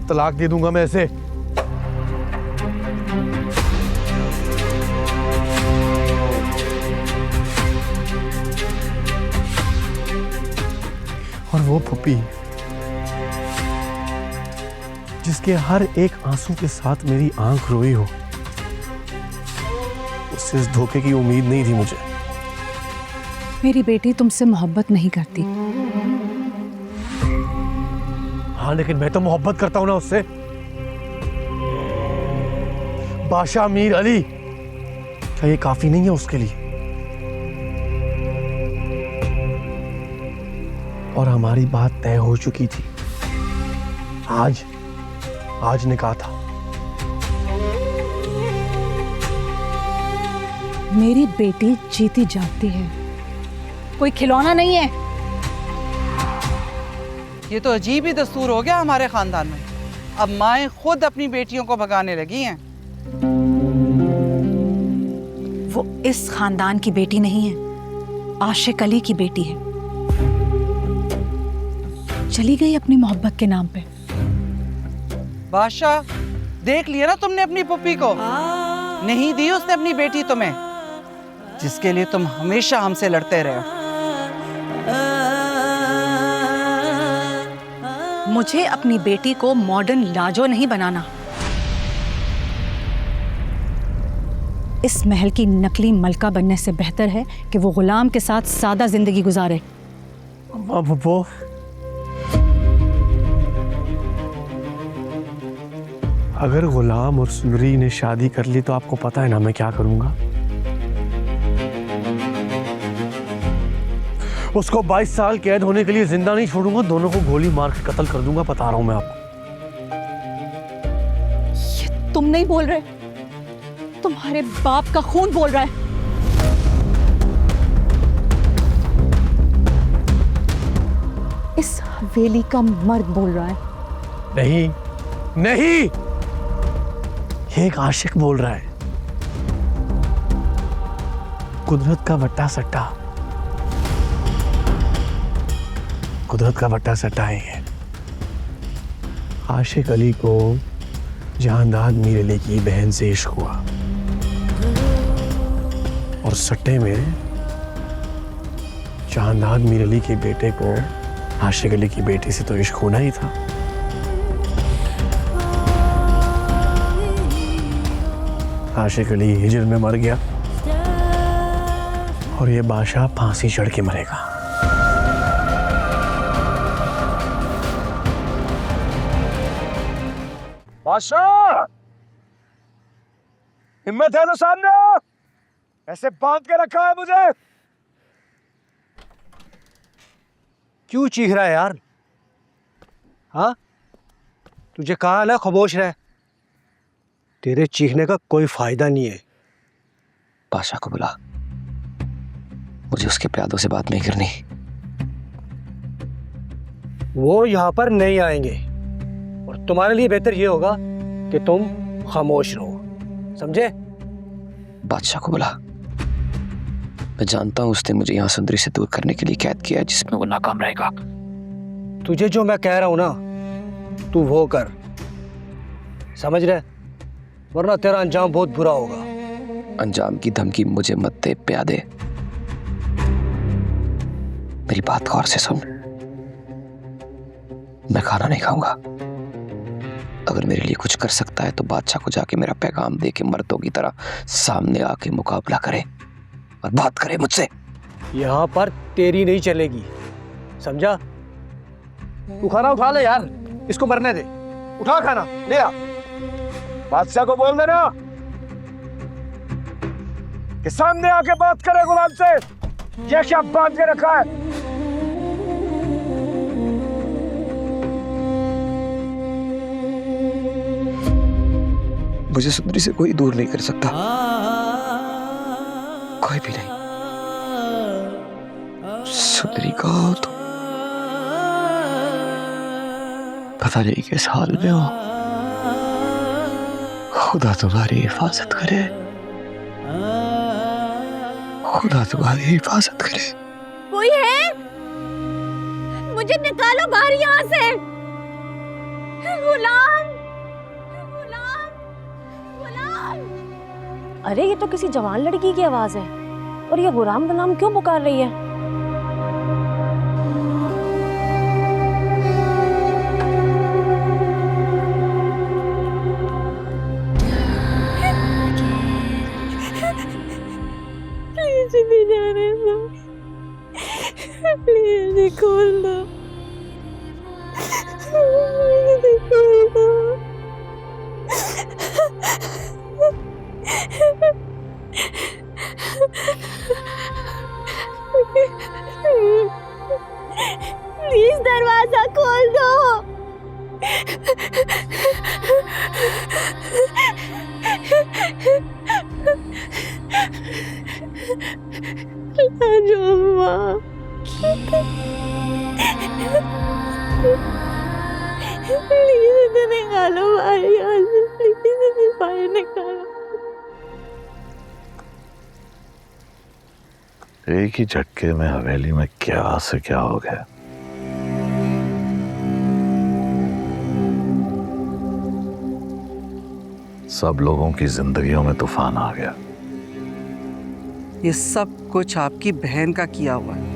तलाक दे दूंगा मैं इसे। और वो पुप्पी जिसके हर एक आंसू के साथ मेरी आंख रोई हो, उससे इस धोखे की उम्मीद नहीं थी मुझे। मेरी बेटी तुमसे मोहब्बत नहीं करती। हाँ, लेकिन मैं तो मोहब्बत करता हूं ना उससे। बादशाह मीर अली, क्या ये काफी नहीं है उसके लिए? और हमारी बात तय हो चुकी थी। आज ने कहा था। मेरी बेटी जीती जागती है, कोई खिलौना नहीं है। ये तो अजीब ही दस्तूर हो गया हमारे खानदान में। अब माएं खुद अपनी बेटियों को भगाने लगी हैं। वो इस खानदान की बेटी नहीं है, आशिक अली की बेटी है। चली गई अपनी मोहब्बत के नाम पे। बादशाह, देख लिया ना तुमने अपनी पुप्पी को। नहीं दी उसने अपनी बेटी तुम्हें, जिसके लिए तुम हमेशा हमसे लड़ते रहे हो। मुझे अपनी बेटी को मॉडर्न लाजो नहीं बनाना। इस महल की नकली मलका बनने से बेहतर है कि वो गुलाम के साथ सादा जिंदगी गुजारे। वो अगर गुलाम और सुंदरी ने शादी कर ली तो आपको पता है ना मैं क्या करूंगा? उसको 22 साल कैद होने के लिए जिंदा नहीं छोड़ूंगा, दोनों को गोली मार के कत्ल कर दूंगा, बता रहा हूं मैं आपको। ये तुम नहीं बोल रहे, तुम्हारे बाप का खून बोल रहा है। इस हवेली का मर्द बोल रहा है। नहीं नहीं, ये एक आशिक बोल रहा है। कुदरत का वट्टा सट्टा, कुदरत का वट्टा सट्टा है ये। आशिक अली को जहांदाद मीर अली की बहन से इश्क हुआ, और सट्टे में जहांदाद मीर अली के बेटे को आशिक अली की बेटी से तो इश्क होना ही था। आशिक अली हिजर में मर गया और ये बादशाह फांसी चढ़ के मरेगा। बादशाह, हिम्मत है तो सामने आओ। ऐसे बांध के रखा है मुझे। क्यों चीख रहा है यार? हाँ, तुझे कहा ना खामोश रह। तेरे चीखने का कोई फायदा नहीं है। बादशाह को बुला, मुझे उसके प्यादों से बात नहीं करनी। वो यहाँ पर नहीं आएंगे, और तुम्हारे लिए बेहतर ये होगा कि तुम खामोश रहो, समझे? बादशाह को बुला। मैं जानता हूं उसने मुझे यहाँ सुंदरी से दूर करने के लिए कैद किया है, जिसमें वो नाकाम रहेगा। तुझे जो मैं कह रहा हूं ना, तू वो कर, समझ रहे? वरना तेरा अंजाम बहुत बुरा होगा। अंजाम की धमकी मुझे मत दे प्यादे। मेरी बात गौर से सुन। मैं खाना नहीं खाऊंगा। अगर मेरे लिए कुछ कर सकता है तो बादशाह को जाके मेरा पैगाम दे के मर्दों की तरह सामने आके मुकाबला करे और बात करे मुझसे। यहाँ पर तेरी नहीं चलेगी, समझा? तू खाना उठा ले यार, इसको मरने दे। उठा खाना, ले आ। बादशाह को बोल देना कि सामने आके बात करे गुलाम से। ये क्या बांध के रखा है? मुझे सुंदरी से कोई दूर नहीं कर सकता, कोई भी नहीं। सुंदरी का तो पता नहीं किस हाल में हो। खुदा तुम्हारी हिफाजत करे, खुदा तुम्हारी हिफाजत करे। कोई है? मुझे निकालो बाहर यहाँ से। गुलाम, गुलाम, गुलाम। अरे ये तो किसी जवान लड़की की आवाज है और ये गुलाम गुलाम क्यों पुकार रही है? प्लीज भी जाने दो, प्लीज खोल दो, खोल दो। प्लीज दरवाजा खोल दो। राजू अम्मा, प्लीज इसे निकालो बाहर, यहाँ से प्लीज इसे बाहर निकालो। एक ही झटके में हवेली में क्या से क्या हो गया। सब लोगों की जिंदगियों में तूफान आ गया। ये सब कुछ आपकी बहन का किया हुआ है।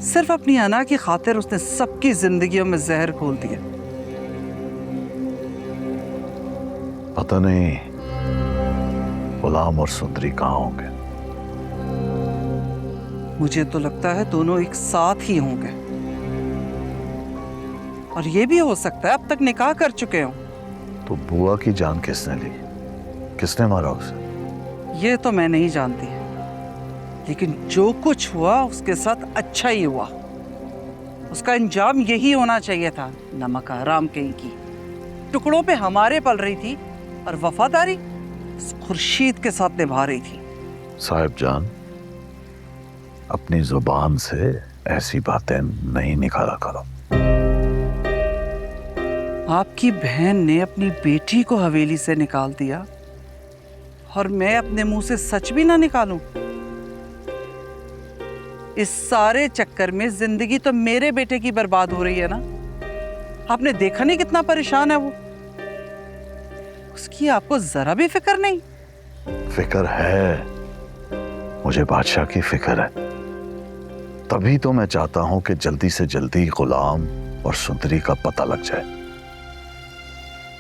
सिर्फ अपनी अना की खातिर उसने सबकी जिंदगियों में जहर घोल दिया। पता नहीं गुलाम और सुंदरी कहाँ होंगे। मुझे तो लगता है दोनों एक साथ ही होंगे, और ये भी हो सकता है अब तक निकाह कर चुके हों। तो बुआ की जान किसने ली, किसने मारा उसे? ये तो मैं नहीं जानती, लेकिन जो कुछ हुआ उसके साथ अच्छा ही हुआ। उसका अंजाम यही होना चाहिए था। नमक हराम कहीं की, टुकड़ों पे हमारे पल रही थी और वफादारी इस खुर्शीद के साथ निभा रही थी। साहिब जान, अपनी जुबान से ऐसी बातें नहीं निकाला करो। आपकी बहन ने अपनी बेटी को हवेली से निकाल दिया और मैं अपने मुंह से सच भी ना निकालूं। इस सारे चक्कर में जिंदगी तो मेरे बेटे की बर्बाद हो रही है ना। आपने देखा नहीं कितना परेशान है वो। उसकी आपको जरा भी फिक्र नहीं? फिक्र है, मुझे बादशाह की फिक्र है। तभी तो मैं चाहता हूं कि जल्दी से जल्दी गुलाम और सुंदरी का पता लग जाए,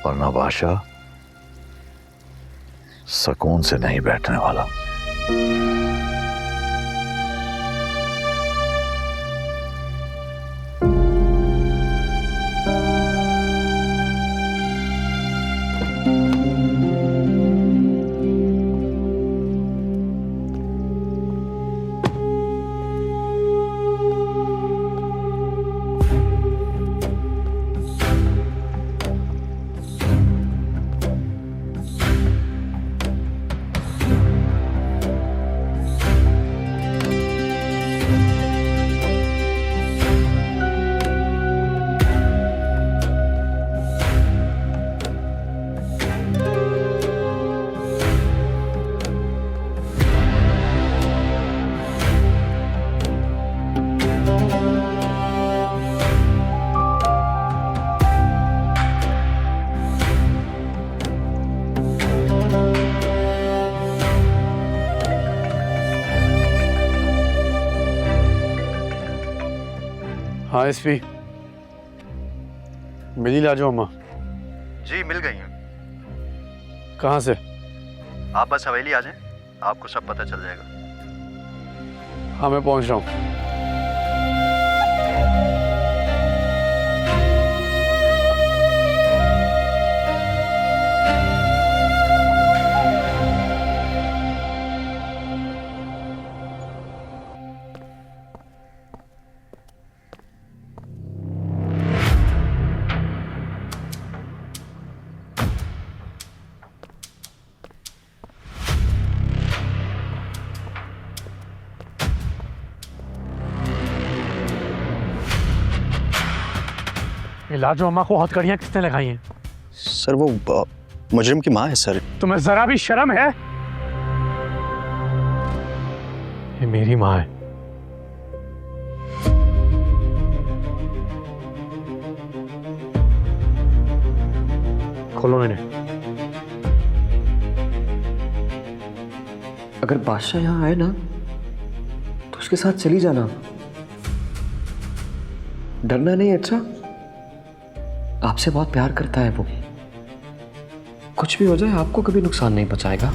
वरना बादशाह सुकून से नहीं बैठने वाला। हाँ एसपी, मिली लाजो अम्मा? जी मिल गई हैं। कहाँ से? आप बस हवेली आ जाएं, आपको सब पता चल जाएगा। हाँ मैं पहुँच रहा हूँ। लाजो अम्मा को हथकड़ियां किसने लगाई हैं? सर वो मुजरिम की माँ है सर। तुम्हें जरा भी शर्म है? ये मेरी माँ है। खोलो इन्हें। अगर बादशाह यहाँ आए ना तो उसके साथ चली जाना, डरना नहीं। अच्छा, आपसे बहुत प्यार करता है वो, कुछ भी हो जाए आपको कभी नुकसान नहीं पहुंचाएगा।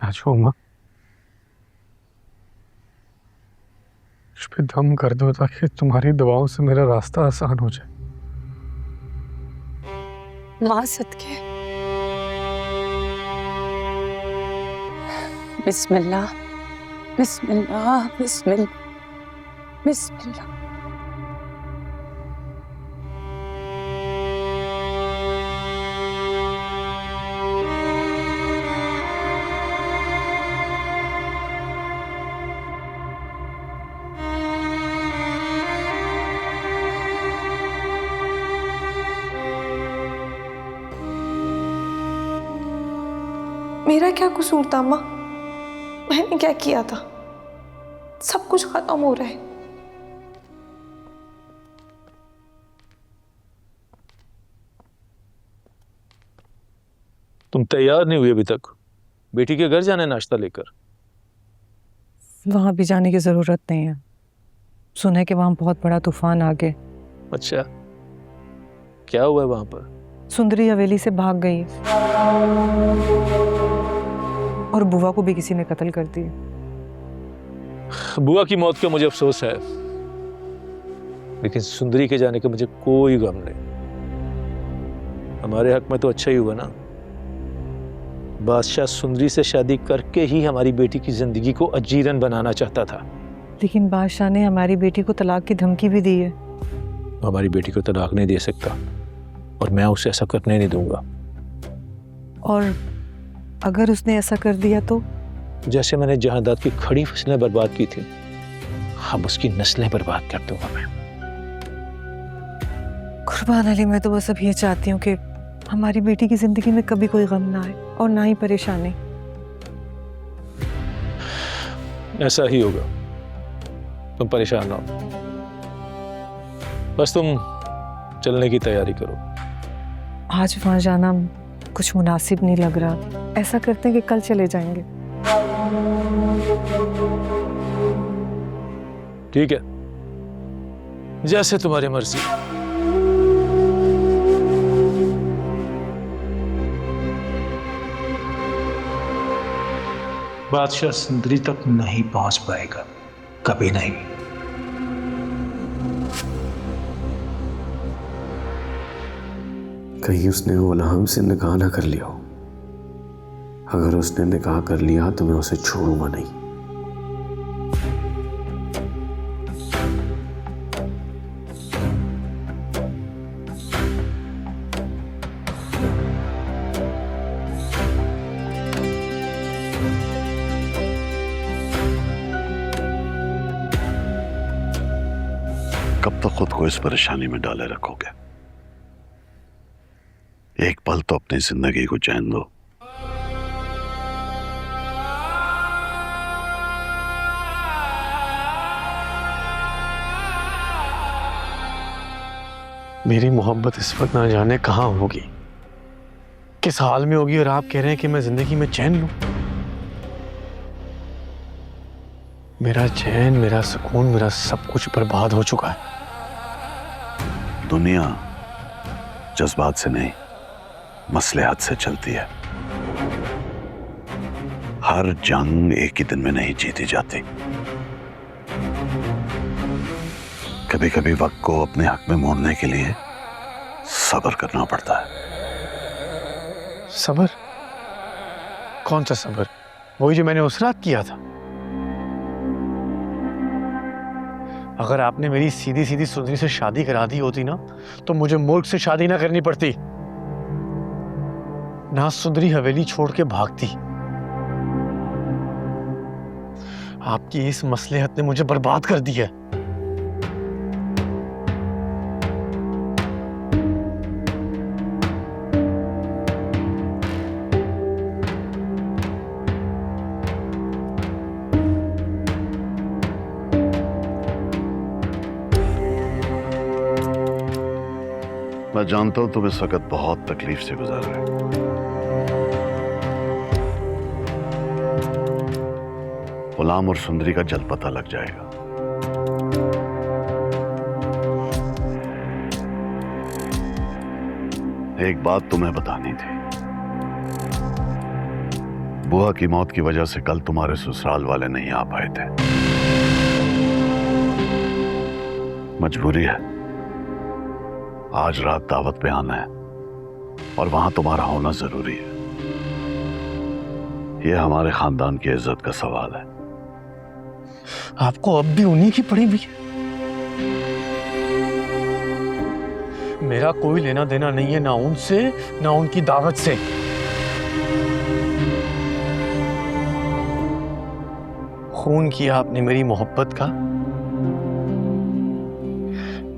नाचो उमा, इस पे दम कर दो ताकि तुम्हारी दवाओं से मेरा रास्ता आसान हो जाए। माँ सदके। बिस्मिल्लाह बिस्मिल्लाह बिस्मिल्लाह बिस्मिल्लाह। मेरा क्या कसूर था अम्मा? मैंने क्या किया था? सब कुछ खत्म हो रहा है। तुम तैयार नहीं हुई अभी तक? बेटी के घर जाने नाश्ता लेकर। वहां भी जाने की जरूरत नहीं है। सुना है कि वहां बहुत बड़ा तूफान आ गया। अच्छा, क्या हुआ है वहां पर? सुंदरी हवेली से भाग गई और बुआ को भी किसी ने कत्ल कर दिया। बुआ की मौत का मुझे अफसोस है, लेकिन सुंदरी के जाने का मुझे कोई गम नहीं। हमारे हक में तो अच्छा ही हुआ ना। बादशाह सुंदरी से शादी करके ही हमारी बेटी की जिंदगी को अजीरन बनाना चाहता था। लेकिन बादशाह ने हमारी बेटी को तलाक की धमकी भी दी है। हमारी बेटी को तलाक नहीं दे सकता और मैं उसे ऐसा करने नहीं दूंगा। और अगर उसने ऐसा कर दिया तो? जैसे मैंने जहादात की खड़ी फसलें बर्बाद की थी, हम उसकी नस्लें बर्बाद कर दूंगा मैं। कुर्बान अली, मैं तो बस अब ये चाहती हूँ कि हमारी बेटी की जिंदगी में कभी कोई गम ना आए और ना ही परेशानी। ऐसा ही होगा, तुम परेशान ना हो। बस तुम चलने की तैयारी करो। आज वहां जाना कुछ मुनासिब नहीं लग रहा। ऐसा करते हैं कि कल चले जाएंगे। ठीक है, जैसे तुम्हारी मर्जी। बादशाह सुंदरी तक नहीं पहुंच पाएगा, कभी नहीं। कहीं उसने गुलाम से निकाह ना कर लिया हो। अगर उसने निकाह कर लिया तो मैं उसे छोड़ूंगा नहीं। कब तक खुद को इस परेशानी में डाले रखोगे? एक पल तो अपनी जिंदगी को चैन दो। मेरी मोहब्बत इस वक्त ना जाने कहाँ होगी, किस हाल में होगी, और आप कह रहे हैं कि मैं जिंदगी में चैन लूं। मेरा चैन, मेरा सुकून, मेरा सब कुछ बर्बाद हो चुका है। दुनिया जज्बात से नहीं, मसलहत से चलती है। हर जंग एक ही दिन में नहीं जीती जाती। कभी कभी वक्त को अपने हक में मोड़ने के लिए सब्र करना पड़ता है। सब्र? कौन सा सब्र? वही जो मैंने उस रात किया था। अगर आपने मेरी सीधी सीधी सुंदरी से शादी करा दी होती ना, तो मुझे मुल्क से शादी ना करनी पड़ती, ना सुंदरी हवेली छोड़ के भागती। आपकी इस मसलहत ने मुझे बर्बाद कर दिया। मैं जानता हूं तुम इस वक्त बहुत तकलीफ से गुजर रहे हो। गुलाम और सुंदरी का जल्द पता लग जाएगा। एक बात तुम्हें बतानी थी। बुआ की मौत की वजह से कल तुम्हारे ससुराल वाले नहीं आ पाए थे। मजबूरी है, आज रात दावत पे आना है और वहां तुम्हारा होना जरूरी है। यह हमारे खानदान की इज्जत का सवाल है। आपको अब भी उन्हीं की पड़ी हुई है। मेरा कोई लेना देना नहीं है, ना उनसे ना उनकी दावत से। खून किया आपने मेरी मोहब्बत का।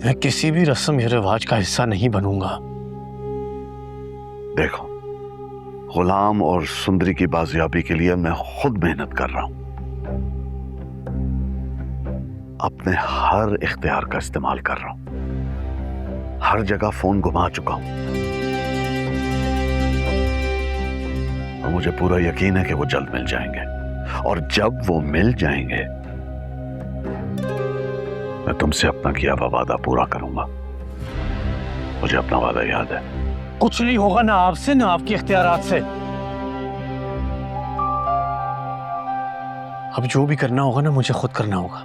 मैं किसी भी रस्म या रिवाज का हिस्सा नहीं बनूंगा। देखो, गुलाम और सुंदरी की बाजियाबी के लिए मैं खुद मेहनत कर रहा हूं। अपने हर इख्तियार का इस्तेमाल कर रहा हूं। हर जगह फोन घुमा चुका हूं और मुझे पूरा यकीन है कि वो जल्द मिल जाएंगे। और जब वो मिल जाएंगे मैं तुमसे अपना किया हुआ वादा पूरा करूंगा। मुझे अपना वादा याद है। कुछ नहीं होगा, ना आपसे ना आपके इख्तियारात से। अब जो भी करना होगा ना, मुझे खुद करना होगा।